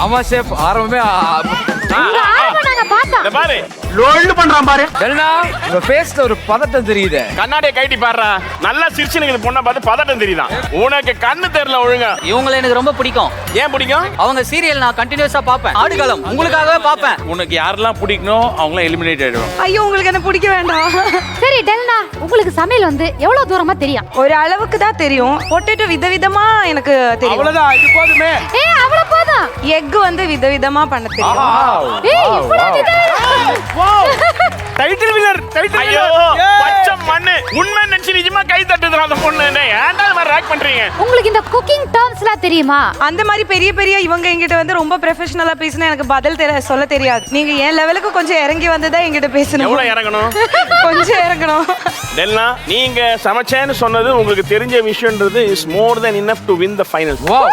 ஆமா ஷெஃப் ஆரம்பமே பாரு லோல்டு பண்றான் பாரு. டெல்னா உங்க ஃபேஸ்ல ஒரு பதட்டம் தெரியுது. கண்ணாடியை கைட்டி பாடுறா. நல்லா சிரிச்சுன்னு பொண்ணை பார்த்து பதட்டம் தெரியுதான். உனக்கு கண்ணு தெரியல ஒழுங்கா. இவங்களை எனக்கு ரொம்ப பிடிக்கும். ஏன் பிடிக்கும்? அவங்க சீரியல் நான் கண்டினியூஸா பாப்பேன். ஆடுகளம் உங்களுக்காகவே பாப்பேன். உனக்கு யாரெல்லாம் பிடிக்கணும் அவங்களாம் எலிமினேட் ஆயிடுவோம். ஐயோ உங்களுக்கு என்ன பிடிக்க வேண்டாம். சரி டெல்னா, உங்களுக்கு சமையல் வந்து எவ்வளவு தூரமா தெரியும்? ஒரு அளவுக்கு தான் தெரியும். பொட்டேட்டோ விதவிதமா எனக்கு தெரியும். அவ்வளவுதான், இது போதுமே. அவ்வளவு போதும். எக் வந்து விதவிதமா பண்ண தெரியும். Title winner, title winner. பச்சை மண்ணு. உண்மை நினைச்சு நிஜமா கை தட்டுதுடா அந்த பொண்ணு. ஏன்டா இந்த மாதிரி ராக் பண்றீங்க? உங்களுக்கு இந்த குக்கிங் டர்ம்ஸ்லாம் தெரியுமா? அந்த மாதிரி பெரிய பெரிய இவங்க என்கிட்ட வந்து ரொம்ப ப்ரொஃபஷனலா பேசினா எனக்கு பதில் சொல்ல தெரியாது. நீங்க என் லெவலுக்கு கொஞ்சம் இறங்கி வந்துதான் என்கிட்ட பேசணும். எவ்வளவு இறங்கணும்? கொஞ்சம் இறங்கணும். டெல்னா, நீங்க சமைச்சேன்னு சொன்னது உங்களுக்கு தெரிஞ்ச விஷயம்ன்றது is more then enough to win the final. Wow